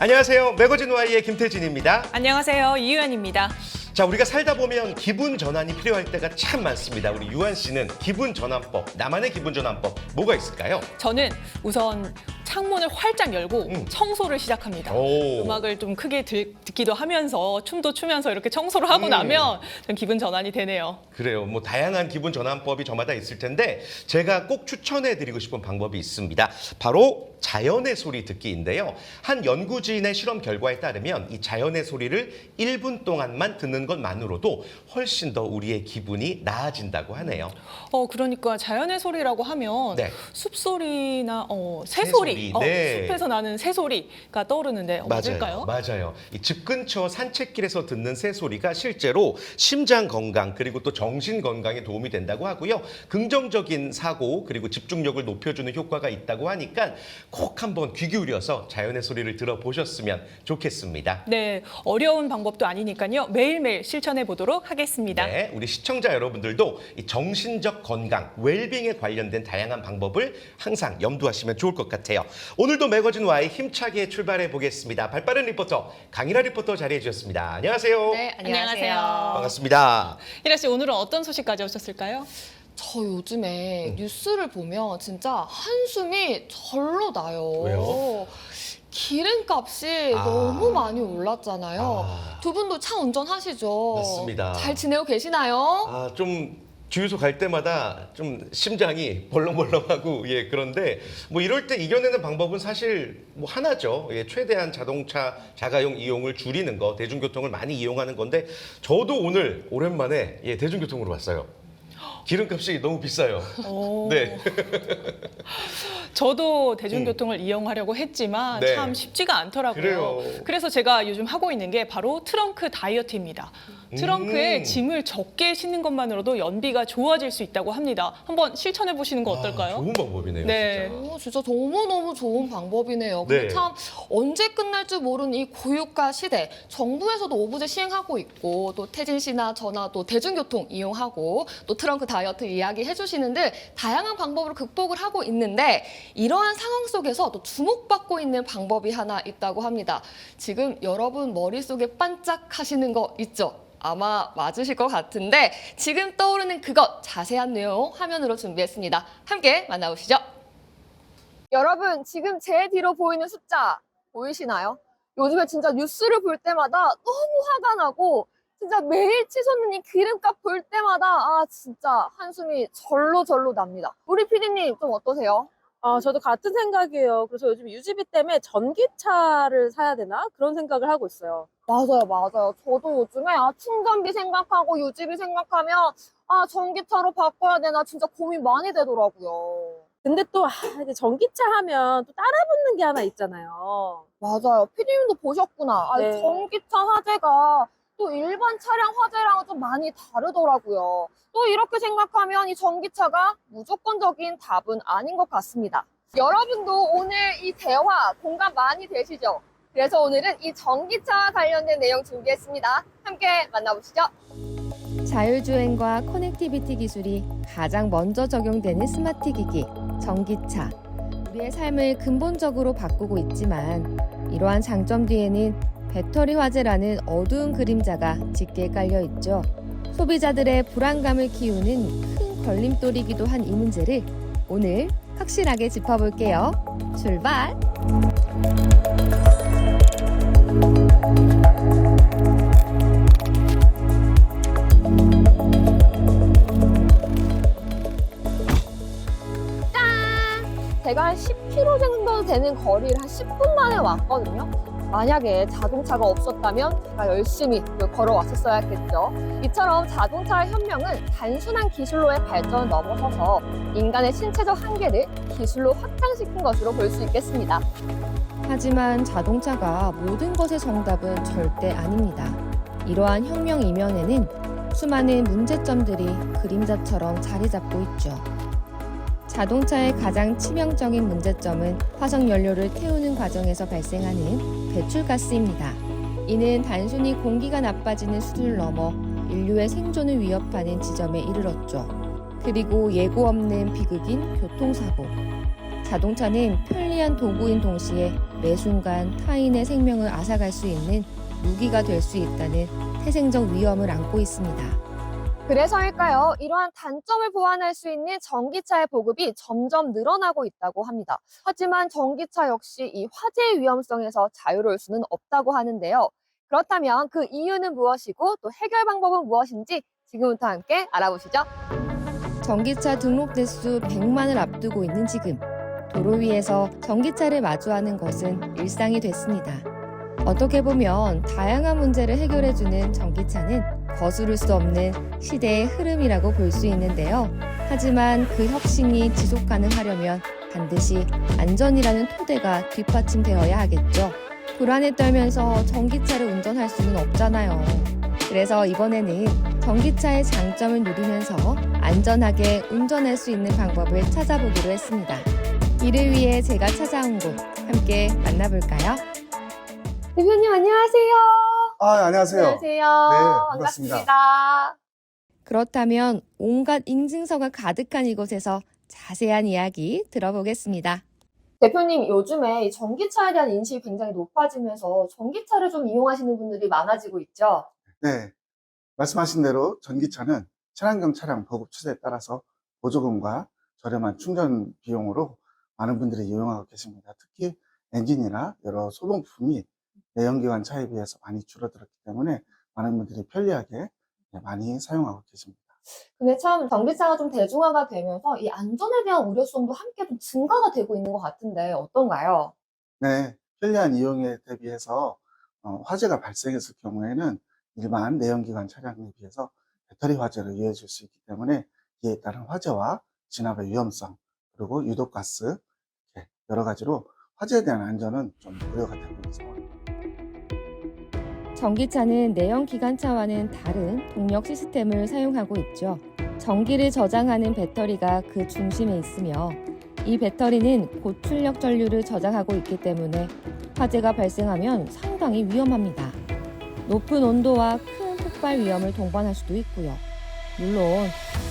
안녕하세요. 매거진 Y의 김태진입니다. 안녕하세요. 이유연입니다. 자, 우리가 살다 보면 기분 전환이 필요할 때가 참 많습니다. 우리 유한 씨는 기분 전환법, 나만의 기분 전환법 뭐가 있을까요? 저는 우선 창문을 활짝 열고 청소를 시작합니다. 오. 음악을 좀 크게 듣기도 하면서 춤도 추면서 이렇게 청소를 하고 나면 좀 기분 전환이 되네요. 그래요. 뭐 다양한 기분 전환법이 저마다 있을 텐데 제가 꼭 추천해드리고 싶은 방법이 있습니다. 바로 자연의 소리 듣기인데요. 한 연구진의 실험 결과에 따르면 이 자연의 소리를 1분 동안만 듣는 것만으로도 훨씬 더 우리의 기분이 나아진다고 하네요. 그러니까 자연의 소리라고 하면 네. 숲소리나 새소리, 네. 숲에서 나는 새소리가 떠오르는데 맞을까요? 맞아요. 이 집 근처 산책길에서 듣는 새소리가 실제로 심장 건강 그리고 또 정신 건강에 도움이 된다고 하고요. 긍정적인 사고 그리고 집중력을 높여주는 효과가 있다고 하니까 꼭 한번 귀 기울여서 자연의 소리를 들어보셨으면 좋겠습니다. 네, 어려운 방법도 아니니까요. 매일매일 실천해 보도록 하겠습니다. 네, 우리 시청자 여러분들도 이 정신적 건강, 웰빙에 관련된 다양한 방법을 항상 염두하시면 좋을 것 같아요. 오늘도 매거진 Y 힘차게 출발해 보겠습니다. 발빠른 리포터 강일아 리포터 자리해 주셨습니다. 안녕하세요. 네, 안녕하세요. 반갑습니다. 이라 씨, 오늘은 어떤 소식 가져오셨을까요? 저 요즘에 뉴스를 보면 진짜 한숨이 절로 나요. 왜요? 기름값이 너무 많이 올랐잖아요. 두 분도 차 운전하시죠? 맞습니다. 잘 지내고 계시나요? 좀 주유소 갈 때마다 좀 심장이 벌렁벌렁하고 그런데 뭐 이럴 때 이겨내는 방법은 사실 뭐 하나죠. 최대한 자동차 자가용 이용을 줄이는 거, 대중교통을 많이 이용하는 건데 저도 오늘 오랜만에 대중교통으로 왔어요. 기름값이 너무 비싸요. 네. 저도 대중교통을 이용하려고 했지만 네. 참 쉽지가 않더라고요. 그래요. 그래서 제가 요즘 하고 있는 게 바로 트렁크 다이어트입니다. 트렁크에 짐을 적게 싣는 것만으로도 연비가 좋아질 수 있다고 합니다. 한번 실천해 보시는 거 어떨까요? 좋은 방법이네요. 네. 진짜. 진짜 너무너무 좋은 방법이네요. 근데 네. 참 언제 끝날 줄 모르는 이 고유가 시대, 정부에서도 오부제 시행하고 있고 또 태진 씨나 저나 또 대중교통 이용하고 또 트렁크 다이어트 이야기 해주시는데 다양한 방법으로 극복을 하고 있는데 이러한 상황 속에서 또 주목받고 있는 방법이 하나 있다고 합니다. 지금 여러분 머릿속에 반짝하시는 거 있죠? 아마 맞으실 것 같은데 지금 떠오르는 그것 자세한 내용 화면으로 준비했습니다. 함께 만나보시죠. 여러분 지금 제 뒤로 보이는 숫자 보이시나요? 요즘에 진짜 뉴스를 볼 때마다 너무 화가 나고 진짜 매일 치솟는 이 기름값 볼 때마다 진짜 한숨이 절로 납니다. 우리 PD님 좀 어떠세요? 저도 같은 생각이에요. 그래서 요즘 유지비 때문에 전기차를 사야 되나? 그런 생각을 하고 있어요. 맞아요. 저도 요즘에 충전비 생각하고 유지비 생각하면 전기차로 바꿔야 되나 진짜 고민 많이 되더라고요. 근데 또 이제 전기차 하면 또 따라붙는 게 하나 있잖아요. 맞아요. PD님도 보셨구나. 네. 전기차 화재가 또 일반 차량 화재랑은 좀 많이 다르더라고요. 또 이렇게 생각하면 이 전기차가 무조건적인 답은 아닌 것 같습니다. 여러분도 오늘 이 대화 공감 많이 되시죠? 그래서 오늘은 이 전기차와 관련된 내용 준비했습니다. 함께 만나보시죠. 자율주행과 커넥티비티 기술이 가장 먼저 적용되는 스마트 기기, 전기차. 우리의 삶을 근본적으로 바꾸고 있지만 이러한 장점 뒤에는 배터리 화재라는 어두운 그림자가 짙게 깔려 있죠. 소비자들의 불안감을 키우는 큰 걸림돌이기도 한 이 문제를 오늘 확실하게 짚어볼게요. 출발! 제가 한 10km 정도 되는 거리를 한 10분 만에 왔거든요. 만약에 자동차가 없었다면 제가 열심히 걸어왔었어야겠죠. 이처럼 자동차의 혁명은 단순한 기술로의 발전을 넘어서서 인간의 신체적 한계를 기술로 확장시킨 것으로 볼 수 있겠습니다. 하지만 자동차가 모든 것의 정답은 절대 아닙니다. 이러한 혁명 이면에는 수많은 문제점들이 그림자처럼 자리 잡고 있죠. 자동차의 가장 치명적인 문제점은 화석 연료를 태우는 과정에서 발생하는 배출가스입니다. 이는 단순히 공기가 나빠지는 수준을 넘어 인류의 생존을 위협하는 지점에 이르렀죠. 그리고 예고 없는 비극인 교통사고. 자동차는 편리한 도구인 동시에 매 순간 타인의 생명을 앗아갈 수 있는 무기가 될 수 있다는 태생적 위험을 안고 있습니다. 그래서일까요? 이러한 단점을 보완할 수 있는 전기차의 보급이 점점 늘어나고 있다고 합니다. 하지만 전기차 역시 이 화재의 위험성에서 자유로울 수는 없다고 하는데요. 그렇다면 그 이유는 무엇이고 또 해결 방법은 무엇인지 지금부터 함께 알아보시죠. 전기차 등록 대수 100만을 앞두고 있는 지금 도로 위에서 전기차를 마주하는 것은 일상이 됐습니다. 어떻게 보면 다양한 문제를 해결해주는 전기차는 거스를 수 없는 시대의 흐름이라고 볼 수 있는데요. 하지만 그 혁신이 지속 가능하려면 반드시 안전이라는 토대가 뒷받침되어야 하겠죠. 불안에 떨면서 전기차를 운전할 수는 없잖아요. 그래서 이번에는 전기차의 장점을 누리면서 안전하게 운전할 수 있는 방법을 찾아보기로 했습니다. 이를 위해 제가 찾아온 곳 함께 만나볼까요? 대표님 안녕하세요. 안녕하세요. 안녕하세요. 반갑습니다. 그렇다면 온갖 인증서가 가득한 이곳에서 자세한 이야기 들어보겠습니다. 대표님 요즘에 이 전기차에 대한 인식이 굉장히 높아지면서 전기차를 좀 이용하시는 분들이 많아지고 있죠. 네, 말씀하신 대로 전기차는 친환경 차량 보급 추세에 따라서 보조금과 저렴한 충전 비용으로 많은 분들이 이용하고 계십니다. 특히 엔진이나 여러 소분 부품이 내연기관 차에 비해서 많이 줄어들었기 때문에 많은 분들이 편리하게 많이 사용하고 계십니다. 근데 참 전기차가 좀 대중화가 되면서 이 안전에 대한 우려성도 함께 좀 증가가 되고 있는 것 같은데 어떤가요? 네, 편리한 이용에 대비해서 화재가 발생했을 경우에는 일반 내연기관 차량에 비해서 배터리 화재로 이어질 수 있기 때문에 이에 따른 화재와 진압의 위험성 그리고 유독가스 이렇게 여러 가지로 화재에 대한 안전은 좀 우려가 되고 있는 상황입니다. 전기차는 내연 기관차와는 다른 동력 시스템을 사용하고 있죠. 전기를 저장하는 배터리가 그 중심에 있으며 이 배터리는 고출력 전류를 저장하고 있기 때문에 화재가 발생하면 상당히 위험합니다. 높은 온도와 큰 폭발 위험을 동반할 수도 있고요. 물론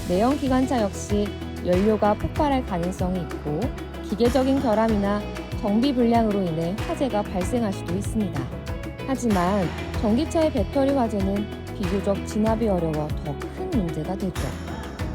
내연 기관차 역시 연료가 폭발할 가능성이 있고 기계적인 결함이나 정비 불량으로 인해 화재가 발생할 수도 있습니다. 하지만 전기차의 배터리 화재는 비교적 진압이 어려워 더 큰 문제가 되죠.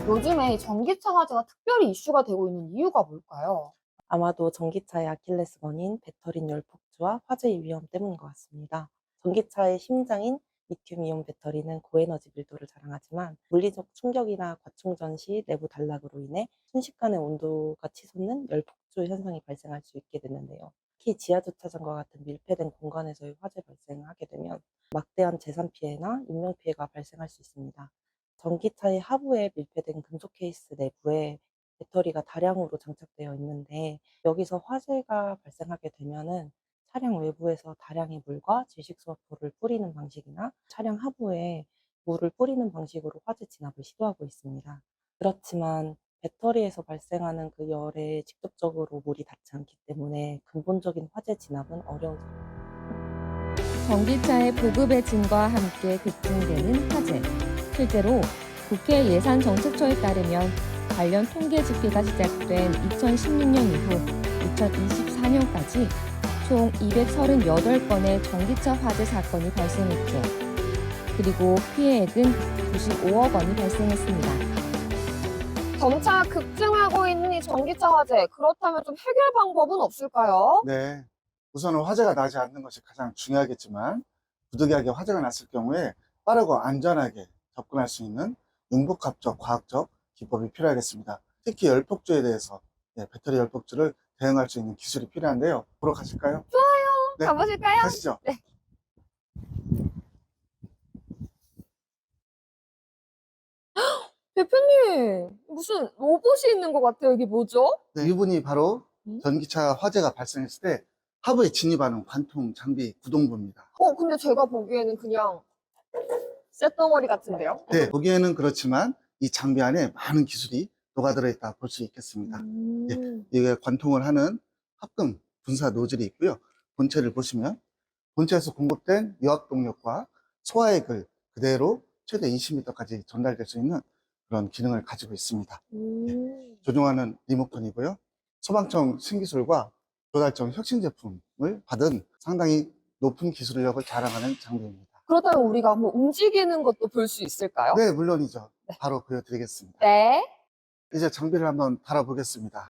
요즘에 이 전기차 화재가 특별히 이슈가 되고 있는 이유가 뭘까요? 아마도 전기차의 아킬레스건인 배터리 열 폭주와 화재의 위험 때문인 것 같습니다. 전기차의 심장인 리튬이온 배터리는 고에너지 밀도를 자랑하지만 물리적 충격이나 과충전 시 내부 단락으로 인해 순식간에 온도가 치솟는 열 폭주 현상이 발생할 수 있게 되는데요. 특히 지하주차장과 같은 밀폐된 공간에서의 화재 발생하게 되면 막대한 재산 피해나 인명 피해가 발생할 수 있습니다. 전기차의 하부에 밀폐된 금속 케이스 내부에 배터리가 다량으로 장착되어 있는데 여기서 화재가 발생하게 되면은 차량 외부에서 다량의 물과 질식수화포를 뿌리는 방식이나 차량 하부에 물을 뿌리는 방식으로 화재 진압을 시도하고 있습니다. 그렇지만 배터리에서 발생하는 그 열에 직접적으로 물이 닿지 않기 때문에 근본적인 화재 진압은 어려운 전기차의 보급의 증가와 함께 급증되는 화재. 실제로 국회 예산정책처에 따르면 관련 통계 집계가 시작된 2016년 이후 2024년까지 총 238건의 전기차 화재 사건이 발생했죠. 그리고 피해액은 95억 원이 발생했습니다. 점차 급증하고 있는 이 전기차 화재, 그렇다면 좀 해결 방법은 없을까요? 네, 우선은 화재가 나지 않는 것이 가장 중요하겠지만 부득이하게 화재가 났을 경우에 빠르고 안전하게 접근할 수 있는 융복합적 과학적 기법이 필요하겠습니다. 특히 열폭주에 대해서 배터리 열폭주를 대응할 수 있는 기술이 필요한데요. 보러 가실까요? 좋아요. 네, 가보실까요? 가시죠. 네. 대표님, 무슨 로봇이 있는 것 같아요. 이게 뭐죠? 네, 이분이 바로 전기차 화재가 발생했을 때 하부에 진입하는 관통 장비 구동부입니다. 근데 제가 보기에는 그냥 쇳덩어리 같은데요? 네, 보기에는 그렇지만 이 장비 안에 많은 기술이 녹아들어 있다 볼 수 있겠습니다. 이게 관통을 하는 합금 분사 노즐이 있고요. 본체를 보시면 본체에서 공급된 유압 동력과 소화액을 그대로 최대 20m까지 전달될 수 있는 그런 기능을 가지고 있습니다. 조종하는 리모컨이고요. 소방청 신기술과 조달청 혁신 제품을 받은 상당히 높은 기술력을 자랑하는 장비입니다. 그렇다면 우리가 한번 움직이는 것도 볼 수 있을까요? 네, 물론이죠. 바로 보여드리겠습니다. 네. 이제 장비를 한번 달아보겠습니다.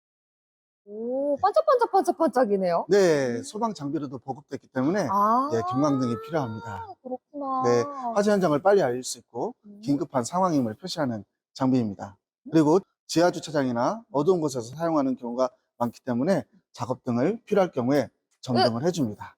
오, 반짝반짝반짝반짝이네요. 네, 소방 장비로도 보급됐기 때문에 아, 네, 경광등이 필요합니다. 그렇구나. 네, 화재 현장을 빨리 알릴 수 있고 음. 긴급한 상황임을 표시하는 장비입니다. 그리고 지하 주차장이나 어두운 곳에서 사용하는 경우가 많기 때문에 작업등을 필요할 경우에 점등을 해줍니다.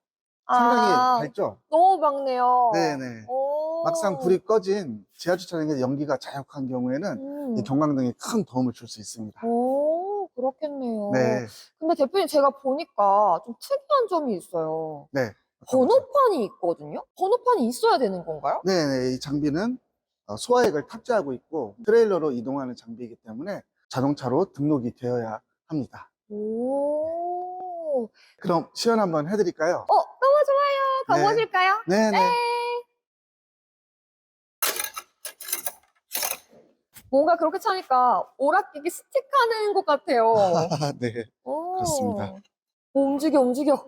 상당히 아, 밝죠? 너무 밝네요. 네네. 오. 막상 불이 꺼진 지하 주차장에 연기가 자욱한 경우에는 이 경광등이 큰 도움을 줄 수 있습니다. 오, 그렇겠네요. 네, 근데 대표님 제가 보니까 좀 특이한 점이 있어요. 네. 번호판이 있거든요? 번호판이 있어야 되는 건가요? 네네. 이 장비는 소화액을 탑재하고 있고 트레일러로 이동하는 장비이기 때문에 자동차로 등록이 되어야 합니다. 오. 그럼 시연 한번 해드릴까요? 너무 좋아요. 네. 가보실까요? 네네. 뭔가 그렇게 차니까 오락기기 스틱하는 것 같아요. 네, 오. 그렇습니다. 오, 움직여, 움직여.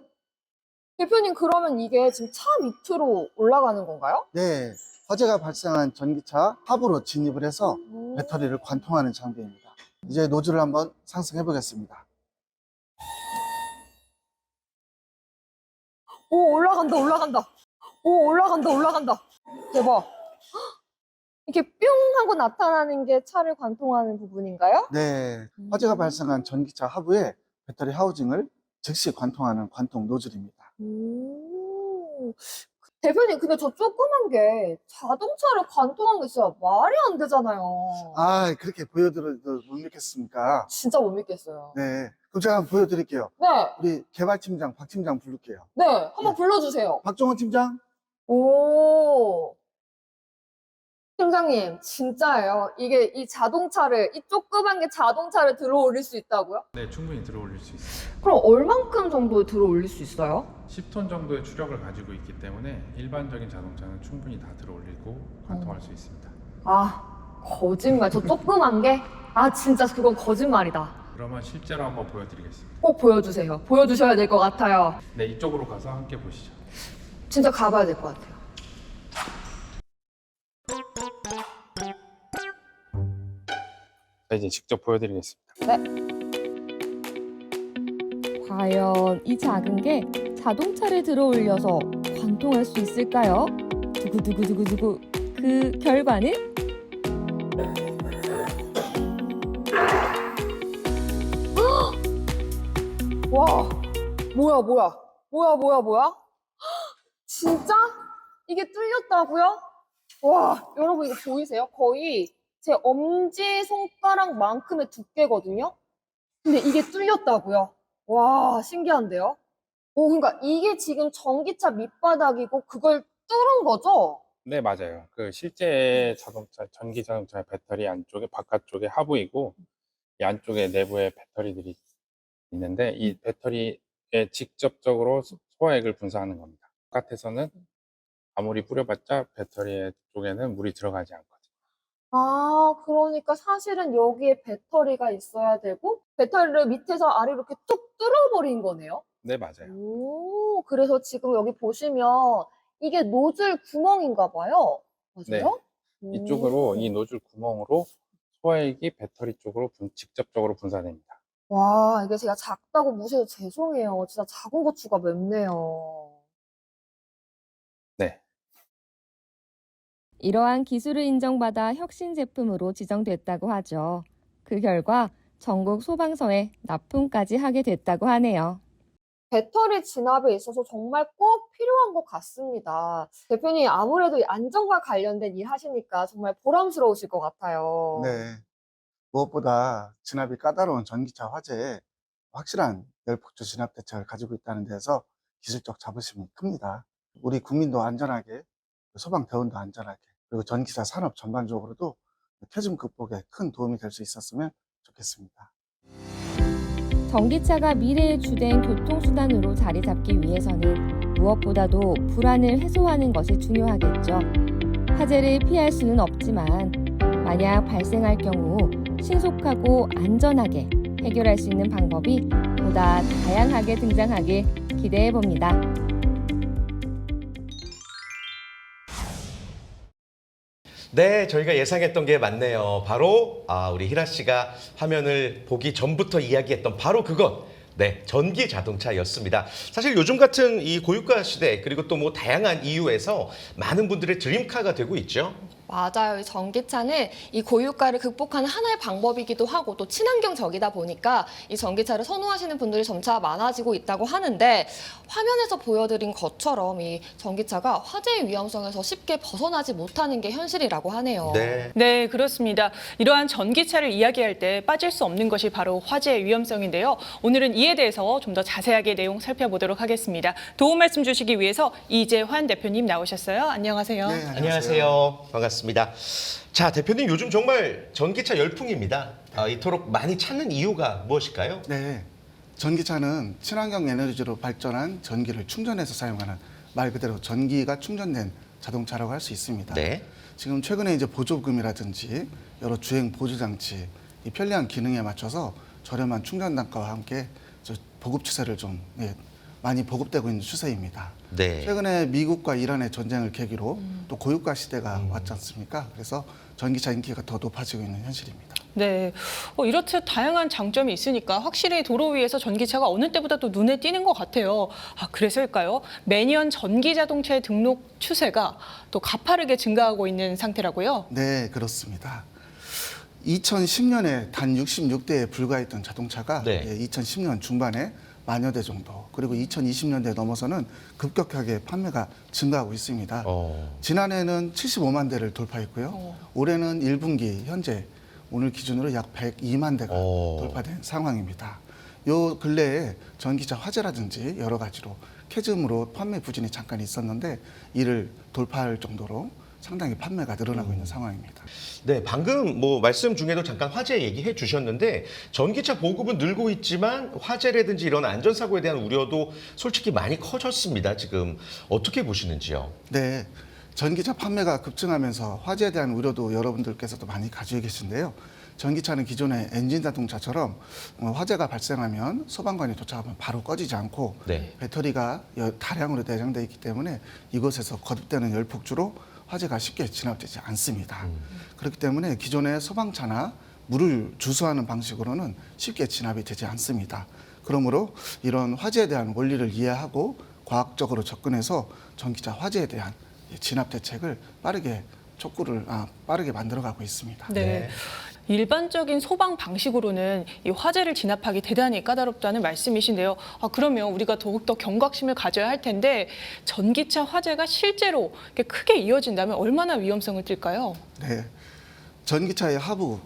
대표님, 그러면 이게 지금 차 밑으로 올라가는 건가요? 네. 화재가 발생한 전기차 하부로 진입을 해서 오. 배터리를 관통하는 장비입니다. 이제 노즐을 한번 상승해 보겠습니다. 오, 올라간다, 올라간다. 오, 올라간다, 올라간다. 대박. 헉! 이렇게 뿅 하고 나타나는 게 차를 관통하는 부분인가요? 네. 화재가 발생한 전기차 하부에 배터리 하우징을 즉시 관통하는 관통 노즐입니다. 오. 대표님, 근데 저 조그만 게 자동차를 관통한 게 진짜 말이 안 되잖아요. 아, 그렇게 보여드려도 못 믿겠습니까? 진짜 못 믿겠어요. 네. 그럼 제가 한번 보여드릴게요. 네, 우리 개발팀장 박 팀장 부를게요. 네, 한번 불러주세요. 박종원 팀장? 오. 팀장님, 진짜예요? 이게 이 자동차를, 이 조그만 게 자동차를 들어 올릴 수 있다고요? 네, 충분히 들어 올릴 수 있습니다. 그럼 얼만큼 정도 들어 올릴 수 있어요? 10톤 정도의 추력을 가지고 있기 때문에 일반적인 자동차는 충분히 다 들어 올리고 관통할 수 있습니다. 아, 거짓말. 저 조그만 게? 아, 진짜 그건 거짓말이다. 그러면 실제로 한번 보여드리겠습니다. 꼭 보여주세요. 보여주셔야 될 것 같아요. 네, 이쪽으로 가서 함께 보시죠. 진짜 가봐야 될 것 같아요. 자, 이제 직접 보여드리겠습니다. 과연 이 작은 게 자동차를 들어 올려서 관통할 수 있을까요? 두구두구두구두구. 그 결과는? 와, 뭐야? 진짜? 이게 뚫렸다고요? 와, 여러분 이거 보이세요? 거의 제 엄지손가락만큼의 두께거든요? 근데 이게 뚫렸다고요? 와, 신기한데요? 오, 그러니까 이게 지금 전기차 밑바닥이고 그걸 뚫은 거죠? 네, 맞아요. 그 실제 자동차, 전기 자동차의 배터리 안쪽에 바깥쪽에 하부이고 이 안쪽에 내부에 배터리들이 있는데 이 배터리에 직접적으로 소화액을 분사하는 겁니다. 바깥에서는 아무리 뿌려봤자 배터리 쪽에는 물이 들어가지 않거든요. 아, 그러니까 사실은 여기에 배터리가 있어야 되고 배터리를 밑에서 아래로 이렇게 뚝 뚫어버린 거네요? 네, 맞아요. 오, 그래서 지금 여기 보시면 이게 노즐 구멍인가 봐요. 맞아요? 이쪽으로 이 노즐 구멍으로 소화액이 배터리 쪽으로 직접적으로 분사됩니다. 와, 이게 제가 작다고 무시해서 죄송해요. 진짜 작은 고추가 맵네요. 네. 이러한 기술을 인정받아 혁신 제품으로 지정됐다고 하죠. 그 결과 전국 소방서에 납품까지 하게 됐다고 하네요. 배터리 진압에 있어서 정말 꼭 필요한 것 같습니다. 대표님, 아무래도 이 안전과 관련된 일 하시니까 정말 보람스러우실 것 같아요. 네. 무엇보다 진압이 까다로운 전기차 화재에 확실한 열폭주 진압 대책을 가지고 있다는 데서 기술적 자부심이 큽니다. 우리 국민도 안전하게, 소방대원도 안전하게, 그리고 전기차 산업 전반적으로도 폐중 극복에 큰 도움이 될 수 있었으면 좋겠습니다. 전기차가 미래의 주된 교통수단으로 자리 잡기 위해서는 무엇보다도 불안을 해소하는 것이 중요하겠죠. 화재를 피할 수는 없지만 만약 발생할 경우 신속하고 안전하게 해결할 수 있는 방법이 보다 다양하게 등장하길 기대해 봅니다. 네, 저희가 예상했던 게 맞네요. 바로 우리 희라 씨가 화면을 보기 전부터 이야기했던 바로 그것. 네, 전기 자동차였습니다. 사실 요즘 같은 이 고유가 시대 그리고 또 뭐 다양한 이유에서 많은 분들의 드림카가 되고 있죠. 맞아요. 이 전기차는 이 고유가를 극복하는 하나의 방법이기도 하고 또 친환경적이다 보니까 이 전기차를 선호하시는 분들이 점차 많아지고 있다고 하는데 화면에서 보여드린 것처럼 이 전기차가 화재의 위험성에서 쉽게 벗어나지 못하는 게 현실이라고 하네요. 네. 네, 그렇습니다. 이러한 전기차를 이야기할 때 빠질 수 없는 것이 바로 화재의 위험성인데요. 오늘은 이에 대해서 좀 더 자세하게 내용 살펴보도록 하겠습니다. 도움 말씀 주시기 위해서 이재환 대표님 나오셨어요. 안녕하세요. 네, 안녕하세요. 반갑습니다. 자, 대표님 요즘 정말 전기차 열풍입니다. 이토록 많이 찾는 이유가 무엇일까요? 네, 전기차는 친환경 에너지로 발전한 전기를 충전해서 사용하는 말 그대로 전기가 충전된 자동차라고 할 수 있습니다. 네. 지금 최근에 이제 보조금이라든지 여러 주행 보조 장치, 이 편리한 기능에 맞춰서 저렴한 충전 단가와 함께 보급 추세를 좀 많이 보급되고 있는 추세입니다. 네. 최근에 미국과 이란의 전쟁을 계기로 또 고유가 시대가 왔지 않습니까? 그래서 전기차 인기가 더 높아지고 있는 현실입니다. 네, 이렇듯 다양한 장점이 있으니까 확실히 도로 위에서 전기차가 어느 때보다 또 눈에 띄는 것 같아요. 그래서일까요? 매년 전기 자동차의 등록 추세가 또 가파르게 증가하고 있는 상태라고요? 네, 그렇습니다. 2010년에 단 66대에 불과했던 자동차가 네. 2010년 중반에 만여 대 정도, 그리고 2020년대에 넘어서는 급격하게 판매가 증가하고 있습니다. 지난해는 75만 대를 돌파했고요. 올해는 1분기 현재 오늘 기준으로 약 102만 대가 돌파된 상황입니다. 요 근래에 전기차 화재라든지 여러 가지로 캐즘으로 판매 부진이 잠깐 있었는데 이를 돌파할 정도로 상당히 판매가 늘어나고 있는 상황입니다. 네, 방금 뭐 말씀 중에도 잠깐 화재 얘기해 주셨는데 전기차 보급은 늘고 있지만 화재라든지 이런 안전사고에 대한 우려도 솔직히 많이 커졌습니다. 지금 어떻게 보시는지요? 네, 전기차 판매가 급증하면서 화재에 대한 우려도 여러분들께서도 많이 가지고 계신데요. 전기차는 기존의 엔진 자동차처럼 화재가 발생하면 소방관이 도착하면 바로 꺼지지 않고 네. 배터리가 다량으로 내장되어 있기 때문에 이곳에서 거듭되는 열폭주로 화재가 쉽게 진압되지 않습니다. 그렇기 때문에 기존의 소방차나 물을 주수하는 방식으로는 쉽게 진압이 되지 않습니다. 그러므로 이런 화재에 대한 원리를 이해하고 과학적으로 접근해서 전기차 화재에 대한 진압 대책을 빠르게 만들어가고 있습니다. 네. 일반적인 소방 방식으로는 이 화재를 진압하기 대단히 까다롭다는 말씀이신데요. 그러면 우리가 더욱더 경각심을 가져야 할 텐데 전기차 화재가 실제로 이렇게 크게 이어진다면 얼마나 위험성을 띨까요? 네, 전기차의 하부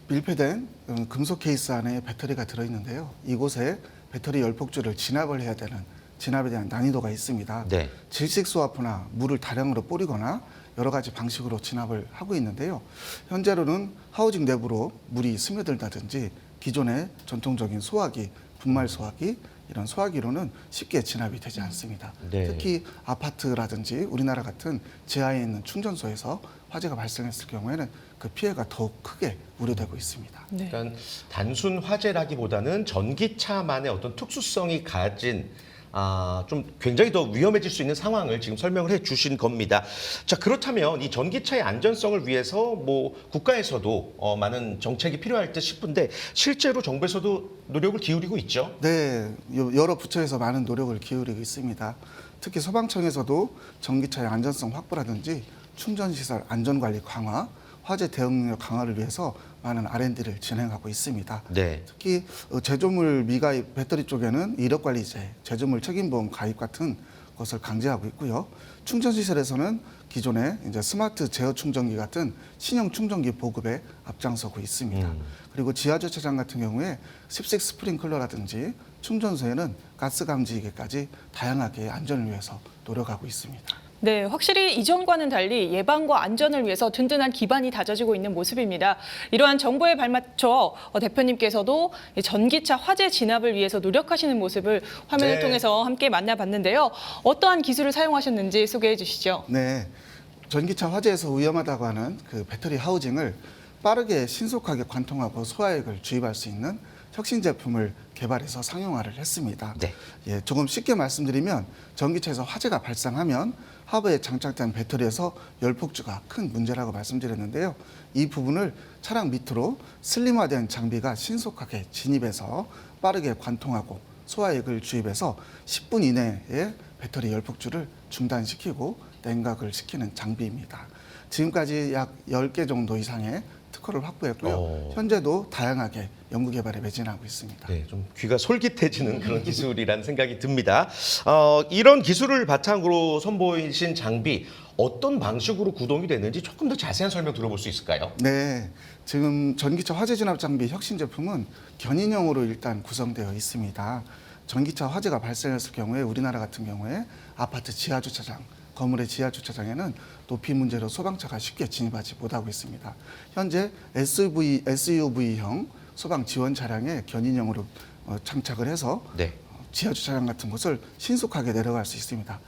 밀폐된 금속 케이스 안에 배터리가 들어있는데요. 이곳에 배터리 열폭주를 진압을 해야 되는 진압에 대한 난이도가 있습니다. 네. 질식 수화포나 물을 다량으로 뿌리거나 여러 가지 방식으로 진압을 하고 있는데요. 현재로는 하우징 내부로 물이 스며들다든지 기존의 전통적인 소화기, 분말 소화기 이런 소화기로는 쉽게 진압이 되지 않습니다. 네. 특히 아파트라든지 우리나라 같은 지하에 있는 충전소에서 화재가 발생했을 경우에는 그 피해가 더욱 크게 우려되고 있습니다. 네. 그러니까 단순 화재라기보다는 전기차만의 어떤 특수성이 가진 좀 굉장히 더 위험해질 수 있는 상황을 지금 설명을 해 주신 겁니다. 자, 그렇다면 이 전기차의 안전성을 위해서 뭐 국가에서도 많은 정책이 필요할 듯 싶은데 실제로 정부에서도 노력을 기울이고 있죠? 네, 여러 부처에서 많은 노력을 기울이고 있습니다. 특히 소방청에서도 전기차의 안전성 확보라든지 충전시설 안전관리 강화, 화재 대응 능력 강화를 위해서 많은 R&D를 진행하고 있습니다. 네. 특히 제조물 미가입 배터리 쪽에는 이력관리제, 제조물 책임보험 가입 같은 것을 강제하고 있고요. 충전시설에서는 기존의 이제 스마트 제어 충전기 같은 신형 충전기 보급에 앞장서고 있습니다. 그리고 지하주차장 같은 경우에 습식 스프링클러라든지 충전소에는 가스 감지기까지 다양하게 안전을 위해서 노력하고 있습니다. 네, 확실히 이전과는 달리 예방과 안전을 위해서 든든한 기반이 다져지고 있는 모습입니다. 이러한 정보에 발맞춰 대표님께서도 전기차 화재 진압을 위해서 노력하시는 모습을 화면을 네. 통해서 함께 만나봤는데요. 어떠한 기술을 사용하셨는지 소개해 주시죠. 네, 전기차 화재에서 위험하다고 하는 그 배터리 하우징을 빠르게 신속하게 관통하고 소화액을 주입할 수 있는 혁신 제품을 개발해서 상용화를 했습니다. 네. 예, 조금 쉽게 말씀드리면 전기차에서 화재가 발생하면 하부에 장착된 배터리에서 열폭주가 큰 문제라고 말씀드렸는데요. 이 부분을 차량 밑으로 슬림화된 장비가 신속하게 진입해서 빠르게 관통하고 소화액을 주입해서 10분 이내에 배터리 열폭주를 중단시키고 냉각을 시키는 장비입니다. 지금까지 약 10개 정도 이상의 특허를 확보했고요. 현재도 다양하게 연구 개발에 매진하고 있습니다. 네, 좀 귀가 솔깃해지는 그런 기술이라는 생각이 듭니다. 이런 기술을 바탕으로 선보이신 장비 어떤 방식으로 구동이 됐는지 조금 더 자세한 설명 들어볼 수 있을까요? 네, 지금 전기차 화재 진압 장비 혁신 제품은 견인형으로 일단 구성되어 있습니다. 전기차 화재가 발생했을 경우에 우리나라 같은 경우에 아파트 지하 주차장, 건물의 지하 주차장에는 높이 문제로 소방차가 쉽게 진입하지 못하고 있습니다. 현재 SUV형 소방 지원 차량에 견인형으로 장착을 해서 네. 지하 주차장 같은 곳을 신속하게 내려갈 수 있습니다.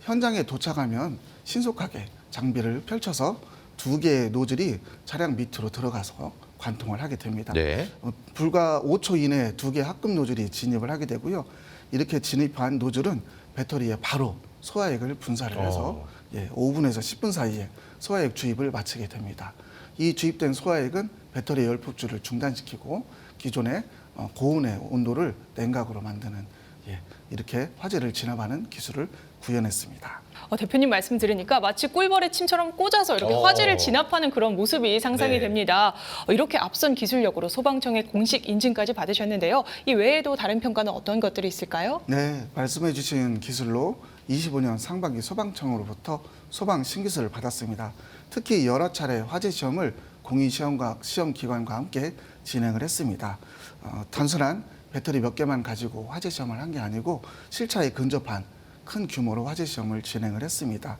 현장에 도착하면 신속하게 장비를 펼쳐서 2개의 노즐이 차량 밑으로 들어가서 관통을 하게 됩니다. 네. 불과 5초 이내에 2개의 합금 노즐이 진입을 하게 되고요. 이렇게 진입한 노즐은 배터리에 바로 소화액을 분사를 해서 5분에서 10분 사이에 소화액 주입을 마치게 됩니다. 이 주입된 소화액은 배터리 열폭주를 중단시키고 기존의 고온의 온도를 냉각으로 만드는 이렇게 화재를 진압하는 기술을 구현했습니다. 대표님 말씀 들으니까 마치 꿀벌의 침처럼 꽂아서 이렇게 화재를 진압하는 그런 모습이 상상이 네. 됩니다. 이렇게 앞선 기술력으로 소방청의 공식 인증까지 받으셨는데요. 이 외에도 다른 평가는 어떤 것들이 있을까요? 네, 말씀해 주신 기술로 25년 상반기 소방청으로부터 소방 신기술을 받았습니다. 특히 여러 차례 화재 시험을 공인시험과 시험기관과 함께 진행을 했습니다. 단순한 배터리 몇 개만 가지고 화재 시험을 한 게 아니고 실차에 근접한 큰 규모로 화재 시험을 진행을 했습니다.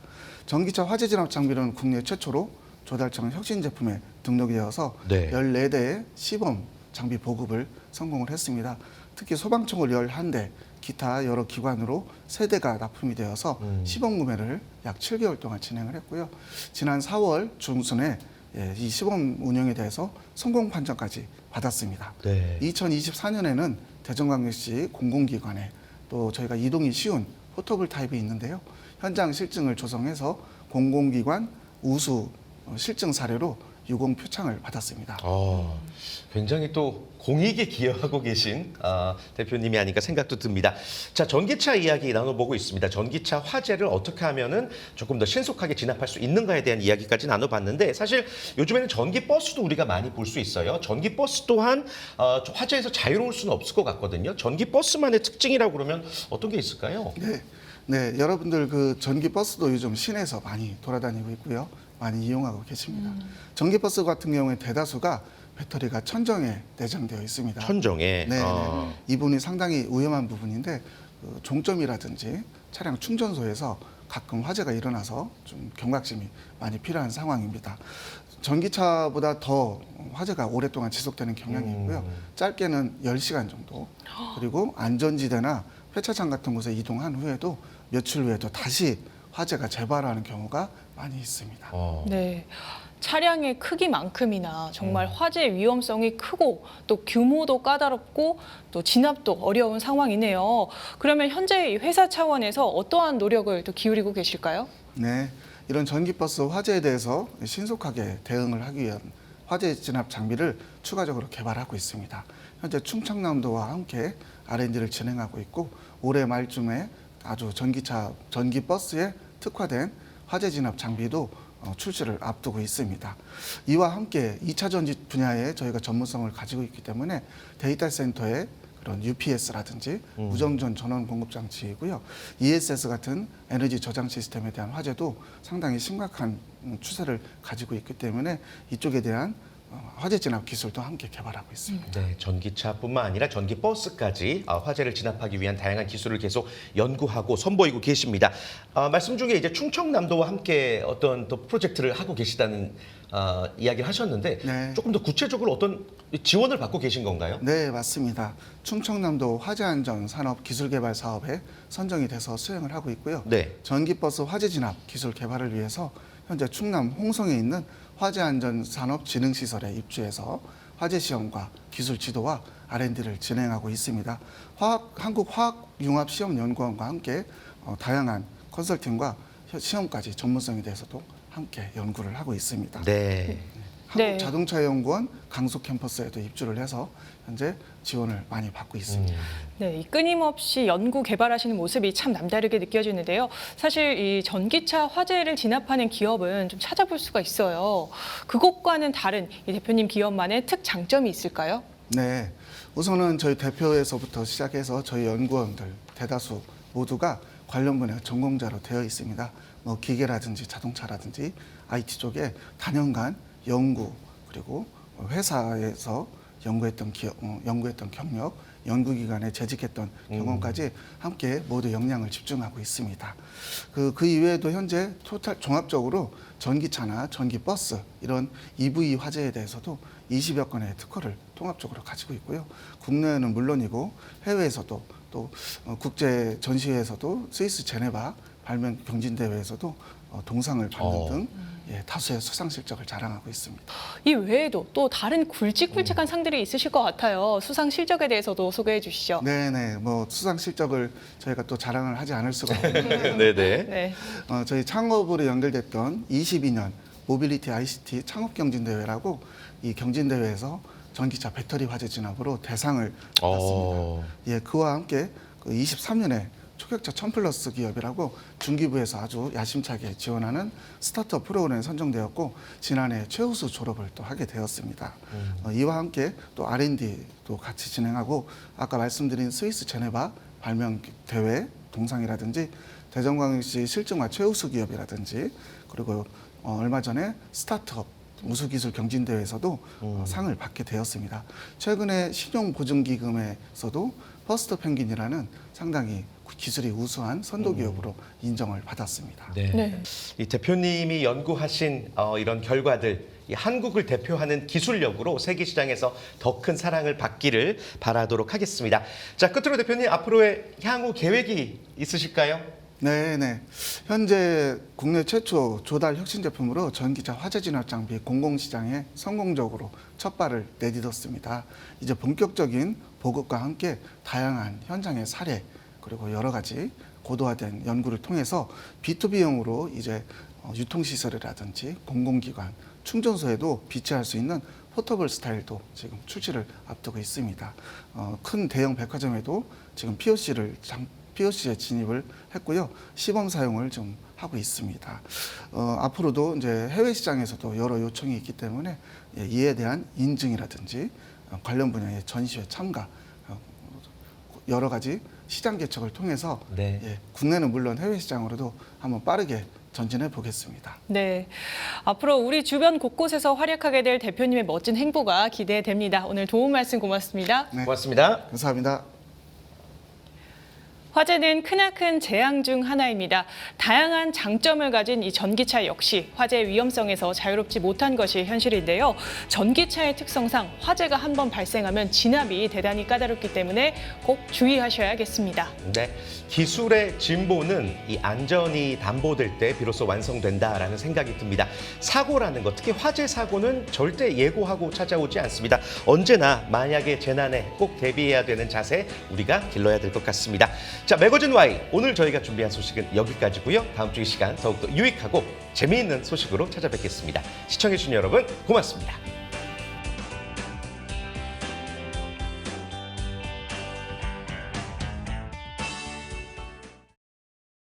전기차 화재 진압 장비는 국내 최초로 조달청 혁신 제품에 등록이 되어서 네. 14대의 시범 장비 보급을 성공을 했습니다. 특히 소방청을 11대, 기타 여러 기관으로 3대가 납품이 되어서 시범 구매를 약 7개월 동안 진행을 했고요. 지난 4월 중순에 이 시범 운영에 대해서 성공 판정까지 받았습니다. 네. 2024년에는 대전광역시 공공기관에 또 저희가 이동이 쉬운 포터블 타입이 있는데요. 현장 실증을 조성해서 공공기관 우수 실증 사례로 유공 표창을 받았습니다. 굉장히 또 공익에 기여하고 계신 대표님이 아닌가 생각도 듭니다. 자, 전기차 이야기 나눠보고 있습니다. 전기차 화재를 어떻게 하면은 조금 더 신속하게 진압할 수 있는가에 대한 이야기까지 나눠봤는데 사실 요즘에는 전기 버스도 우리가 많이 볼 수 있어요. 전기 버스 또한 화재에서 자유로울 수는 없을 것 같거든요. 전기 버스만의 특징이라고 그러면 어떤 게 있을까요? 네, 여러분들 그 전기 버스도 요즘 시내에서 많이 돌아다니고 있고요. 많이 이용하고 계십니다. 전기 버스 같은 경우에 대다수가 배터리가 천정에 내장되어 있습니다. 천정에. 네, 이 부분이 상당히 위험한 부분인데 그 종점이라든지 차량 충전소에서 가끔 화재가 일어나서 좀 경각심이 많이 필요한 상황입니다. 전기차보다 더 화재가 오랫동안 지속되는 경향이 있고요. 짧게는 10시간 정도, 그리고 안전지대나 회차장 같은 곳에 이동한 후에도 며칠 후에도 다시 화재가 재발하는 경우가 많이 있습니다. 네. 차량의 크기만큼이나 정말 화재 위험성이 크고 또 규모도 까다롭고 또 진압도 어려운 상황이네요. 그러면 현재 이 회사 차원에서 어떠한 노력을 또 기울이고 계실까요? 네, 이런 전기버스 화재에 대해서 신속하게 대응을 하기 위한 화재 진압 장비를 추가적으로 개발하고 있습니다. 현재 충청남도와 함께 R&D를 진행하고 있고 올해 말쯤에 아주 전기버스에 특화된 화재 진압 장비도 출시를 앞두고 있습니다. 이와 함께 2차 전지 분야에 저희가 전문성을 가지고 있기 때문에 데이터 센터의 그런 UPS라든지 무정전 전원 공급 장치이고요. ESS 같은 에너지 저장 시스템에 대한 화재도 상당히 심각한 추세를 가지고 있기 때문에 이쪽에 대한 화재 진압 기술도 함께 개발하고 있습니다. 네, 전기차뿐만 아니라 전기버스까지 화재를 진압하기 위한 다양한 기술을 계속 연구하고 선보이고 계십니다. 말씀 중에 이제 충청남도와 함께 어떤 또 프로젝트를 하고 계시다는 이야기를 하셨는데 네. 조금 더 구체적으로 어떤 지원을 받고 계신 건가요? 네, 맞습니다. 충청남도 화재안전 산업 기술개발 사업에 선정이 돼서 수행을 하고 있고요. 네. 전기버스 화재 진압 기술 개발을 위해서 현재 충남 홍성에 있는 화재안전산업진흥시설에 입주해서 화재 시험과 기술 지도와 R&D를 진행하고 있습니다. 한국화학융합시험연구원과 함께 다양한 컨설팅과 시험까지 전문성에 대해서도 함께 연구를 하고 있습니다. 네. 네. 한국자동차연구원 강속 캠퍼스에도 입주를 해서 현재 지원을 많이 받고 있습니다. 네, 이 끊임없이 연구 개발하시는 모습이 참 남다르게 느껴지는데요. 사실 이 전기차 화재를 진압하는 기업은 좀 찾아볼 수가 있어요. 그것과는 다른 이 대표님 기업만의 특장점이 있을까요? 네, 우선은 저희 대표에서부터 시작해서 저희 연구원들 대다수 모두가 관련 분야 전공자로 되어 있습니다. 뭐 기계라든지 자동차라든지 IT 쪽에 단연간 연구 그리고 회사에서 연구했던 경력, 연구기관에 재직했던 경험까지 함께 모두 역량을 집중하고 있습니다. 그 이외에도 현재 종합적으로 전기차나 전기버스 이런 EV 화재에 대해서도 20여 건의 특허를 통합적으로 가지고 있고요. 국내에는 물론이고 해외에서도 또 국제 전시회에서도 스위스 제네바 발명 경진대회에서도 동상을 받는 등 다수의 수상 실적을 자랑하고 있습니다. 이 외에도 또 다른 굵직굵직한 상들이 있으실 것 같아요. 수상 실적에 대해서도 소개해 주시죠. 네네, 뭐 수상 실적을 저희가 또 자랑을 하지 않을 수가 없는데 네네. 네. 저희 창업으로 연결됐던 22년 모빌리티 ICT 창업경진대회라고 이 경진대회에서 전기차 배터리 화재 진압으로 대상을 받았습니다. 예, 그와 함께 23년에 초격차 1000+ 기업이라고 중기부에서 아주 야심차게 지원하는 스타트업 프로그램에 선정되었고 지난해 최우수 졸업을 또 하게 되었습니다. 이와 함께 또 R&D도 같이 진행하고 아까 말씀드린 스위스 제네바 발명 대회 동상이라든지 대전광역시 실증화 최우수 기업이라든지 그리고 얼마 전에 스타트업 우수기술 경진대회에서도 상을 받게 되었습니다. 최근에 신용보증기금에서도 퍼스트 펭귄이라는 상당히 기술이 우수한 선도기업으로 인정을 받았습니다. 네. 네. 이 대표님이 연구하신 이런 결과들, 이 한국을 대표하는 기술력으로 세계 시장에서 더 큰 사랑을 받기를 바라도록 하겠습니다. 자, 끝으로 대표님 앞으로의 향후 계획이 있으실까요? 네. 현재 국내 최초 조달 혁신 제품으로 전기차 화재 진압 장비 공공시장에 성공적으로 첫 발을 내딛었습니다. 이제 본격적인 보급과 함께 다양한 현장의 사례 그리고 여러 가지 고도화된 연구를 통해서 B2B용으로 이제 유통시설이라든지 공공기관, 충전소에도 비치할 수 있는 포터블 스타일도 지금 출시를 앞두고 있습니다. 큰 대형 백화점에도 지금 POC에 진입을 했고요. 시범 사용을 좀 하고 있습니다. 앞으로도 이제 해외 시장에서도 여러 요청이 있기 때문에 이에 대한 인증이라든지 관련 분야의 전시회 참가 여러 가지 시장 개척을 통해서 국내는 물론 해외 시장으로도 한번 빠르게 전진해 보겠습니다. 네. 앞으로 우리 주변 곳곳에서 활약하게 될 대표님의 멋진 행보가 기대됩니다. 오늘 좋은 말씀 고맙습니다. 네, 고맙습니다. 감사합니다. 화재는 크나큰 재앙 중 하나입니다. 다양한 장점을 가진 이 전기차 역시 화재 위험성에서 자유롭지 못한 것이 현실인데요. 전기차의 특성상 화재가 한번 발생하면 진압이 대단히 까다롭기 때문에 꼭 주의하셔야겠습니다. 네, 기술의 진보는 이 안전이 담보될 때 비로소 완성된다라는 생각이 듭니다. 사고라는 것, 특히 화재 사고는 절대 예고하고 찾아오지 않습니다. 언제나 만약의 재난에 꼭 대비해야 되는 자세 우리가 길러야 될 것 같습니다. 자, 매거진 Y 오늘 저희가 준비한 소식은 여기까지고요. 다음 주 이 시간 더욱더 유익하고 재미있는 소식으로 찾아뵙겠습니다. 시청해주신 여러분 고맙습니다.